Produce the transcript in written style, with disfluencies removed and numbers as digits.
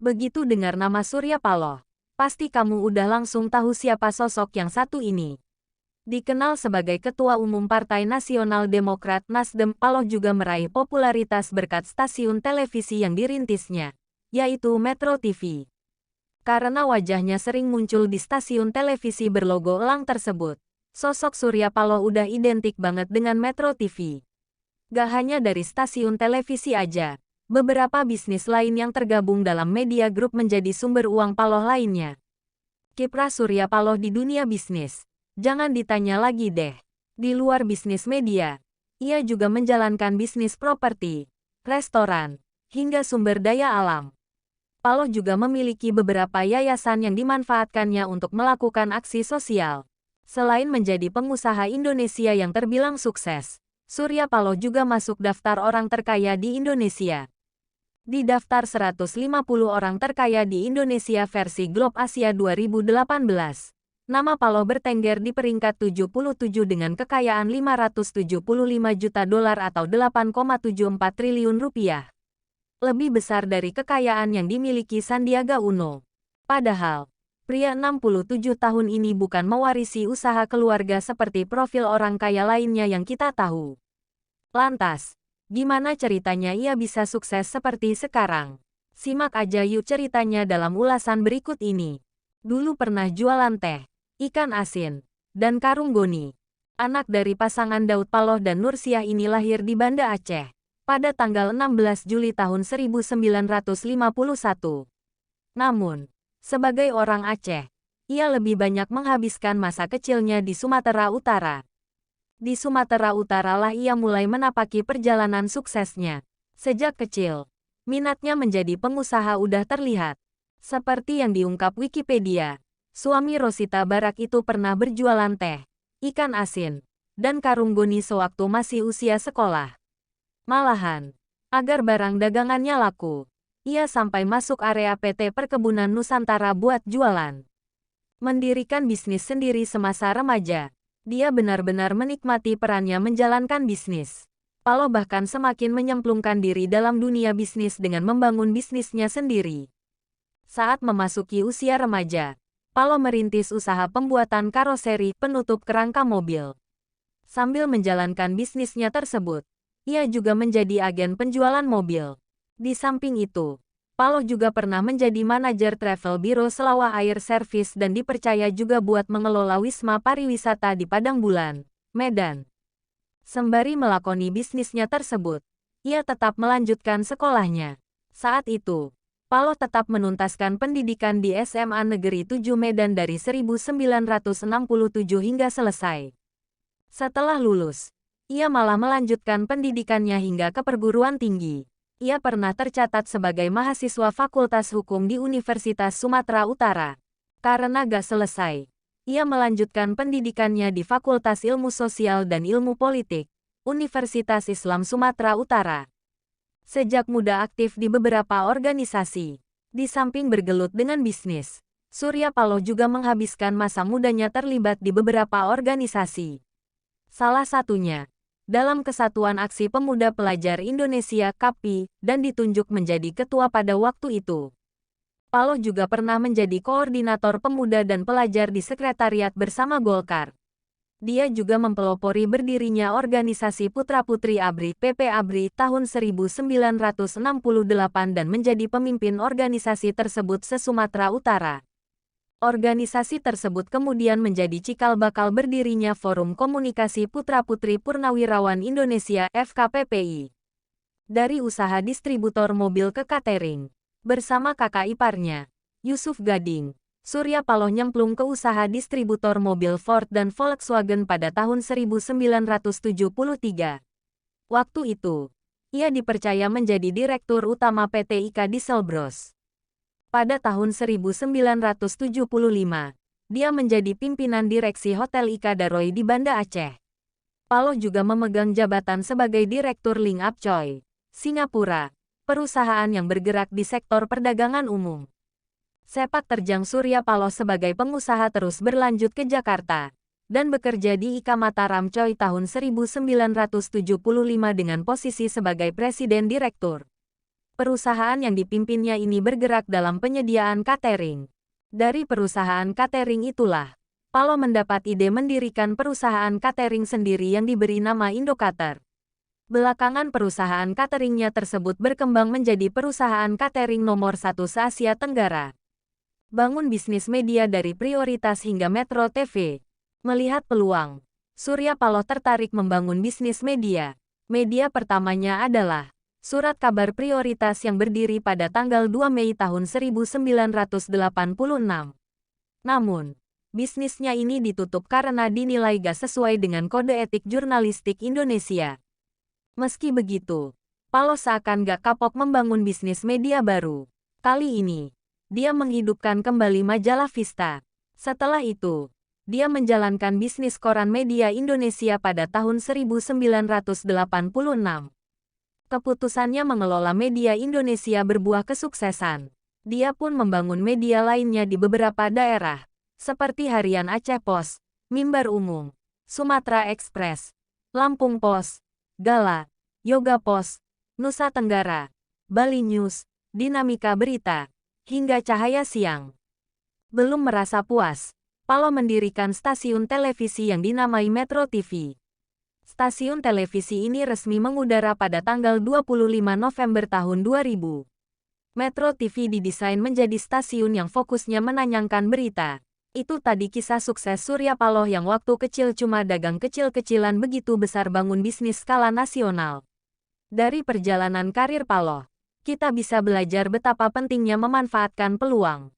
Begitu dengar nama Surya Paloh, pasti kamu udah langsung tahu siapa sosok yang satu ini. Dikenal sebagai Ketua Umum Partai Nasional Demokrat Nasdem, Paloh juga meraih popularitas berkat stasiun televisi yang dirintisnya, yaitu Metro TV. Karena wajahnya sering muncul di stasiun televisi berlogo elang tersebut, sosok Surya Paloh udah identik banget dengan Metro TV. Gak hanya dari stasiun televisi aja, beberapa bisnis lain yang tergabung dalam media group menjadi sumber uang Paloh lainnya. Kiprah Surya Paloh di dunia bisnis, jangan ditanya lagi deh. Di luar bisnis media, ia juga menjalankan bisnis properti, restoran, hingga sumber daya alam. Paloh juga memiliki beberapa yayasan yang dimanfaatkannya untuk melakukan aksi sosial. Selain menjadi pengusaha Indonesia yang terbilang sukses, Surya Paloh juga masuk daftar orang terkaya di Indonesia. Di daftar 150 orang terkaya di Indonesia versi Globe Asia 2018, nama Paloh bertengger di peringkat 77 dengan kekayaan 575 juta dolar atau 8,74 triliun rupiah. Lebih besar dari kekayaan yang dimiliki Sandiaga Uno. Padahal, pria 67 tahun ini bukan mewarisi usaha keluarga seperti profil orang kaya lainnya yang kita tahu. Lantas, gimana ceritanya ia bisa sukses seperti sekarang? Simak aja yuk ceritanya dalam ulasan berikut ini. Dulu pernah jualan teh, ikan asin, dan karung goni. Anak dari pasangan Daud Paloh dan Nursiah ini lahir di Banda Aceh pada tanggal 16 Juli tahun 1951. Namun, sebagai orang Aceh, ia lebih banyak menghabiskan masa kecilnya di Sumatera Utara. Di Sumatera Utara lah ia mulai menapaki perjalanan suksesnya. Sejak kecil, minatnya menjadi pengusaha udah terlihat. Seperti yang diungkap Wikipedia, suami Rosita Barak itu pernah berjualan teh, ikan asin, dan karung goni sewaktu masih usia sekolah. Malahan, agar barang dagangannya laku, ia sampai masuk area PT Perkebunan Nusantara buat jualan. Mendirikan bisnis sendiri semasa remaja, dia benar-benar menikmati perannya menjalankan bisnis. Paloh bahkan semakin menyemplungkan diri dalam dunia bisnis dengan membangun bisnisnya sendiri. Saat memasuki usia remaja, Paloh merintis usaha pembuatan karoseri penutup kerangka mobil. Sambil menjalankan bisnisnya tersebut, ia juga menjadi agen penjualan mobil. Di samping itu, Paloh juga pernah menjadi manajer travel biro Selawah Air Service dan dipercaya juga buat mengelola wisma pariwisata di Padang Bulan, Medan. Sembari melakoni bisnisnya tersebut, ia tetap melanjutkan sekolahnya. Saat itu, Paloh tetap menuntaskan pendidikan di SMA Negeri 7 Medan dari 1967 hingga selesai. Setelah lulus, ia malah melanjutkan pendidikannya hingga ke perguruan tinggi. Ia pernah tercatat sebagai mahasiswa Fakultas Hukum di Universitas Sumatera Utara. Karena gak selesai, ia melanjutkan pendidikannya di Fakultas Ilmu Sosial dan Ilmu Politik, Universitas Islam Sumatera Utara. Sejak muda aktif di beberapa organisasi, di samping bergelut dengan bisnis, Surya Paloh juga menghabiskan masa mudanya terlibat di beberapa organisasi. Salah satunya, dalam Kesatuan Aksi Pemuda Pelajar Indonesia (KAPI), dan ditunjuk menjadi ketua pada waktu itu. Paloh juga pernah menjadi koordinator pemuda dan pelajar di Sekretariat Bersama Golkar. Dia juga mempelopori berdirinya organisasi Putra-Putri ABRI (PP ABRI) tahun 1968 dan menjadi pemimpin organisasi tersebut se-Sumatera Utara. Organisasi tersebut kemudian menjadi cikal bakal berdirinya Forum Komunikasi Putra-Putri Purnawirawan Indonesia (FKPPI). Dari usaha distributor mobil ke catering, bersama kakak iparnya, Yusuf Gading, Surya Paloh nyemplung ke usaha distributor mobil Ford dan Volkswagen pada tahun 1973. Waktu itu, ia dipercaya menjadi Direktur Utama PT IKA Dieselbros. Pada tahun 1975, dia menjadi pimpinan direksi Hotel Ika Daroy di Banda Aceh. Paloh juga memegang jabatan sebagai Direktur Link Up Choi, Singapura, perusahaan yang bergerak di sektor perdagangan umum. Sepak terjang Surya Paloh sebagai pengusaha terus berlanjut ke Jakarta, dan bekerja di IKA Mataram Choi tahun 1975 dengan posisi sebagai Presiden Direktur. Perusahaan yang dipimpinnya ini bergerak dalam penyediaan catering. Dari perusahaan catering itulah, Paloh mendapat ide mendirikan perusahaan catering sendiri yang diberi nama Indocater. Belakangan perusahaan cateringnya tersebut berkembang menjadi perusahaan catering nomor 1 se-Asia Tenggara. Bangun bisnis media dari prioritas hingga Metro TV. Melihat peluang, Surya Paloh tertarik membangun bisnis media. Media pertamanya adalah Surat Kabar Prioritas yang berdiri pada tanggal 2 Mei tahun 1986. Namun, bisnisnya ini ditutup karena dinilai gak sesuai dengan kode etik jurnalistik Indonesia. Meski begitu, Paloh seakan gak kapok membangun bisnis media baru. Kali ini, dia menghidupkan kembali majalah Vista. Setelah itu, dia menjalankan bisnis koran media Indonesia pada tahun 1986. Keputusannya mengelola media Indonesia berbuah kesuksesan. Dia pun membangun media lainnya di beberapa daerah, seperti Harian Aceh Pos, Mimbar Umum, Sumatera Express, Lampung Pos, Gala, Yoga Pos, Nusa Tenggara, Bali News, Dinamika Berita, hingga Cahaya Siang. Belum merasa puas, Paloh mendirikan stasiun televisi yang dinamai Metro TV. Stasiun televisi ini resmi mengudara pada tanggal 25 November tahun 2000. Metro TV didesain menjadi stasiun yang fokusnya menayangkan berita. Itu tadi kisah sukses Surya Paloh yang waktu kecil cuma dagang kecil-kecilan begitu besar bangun bisnis skala nasional. Dari perjalanan karir Paloh, kita bisa belajar betapa pentingnya memanfaatkan peluang.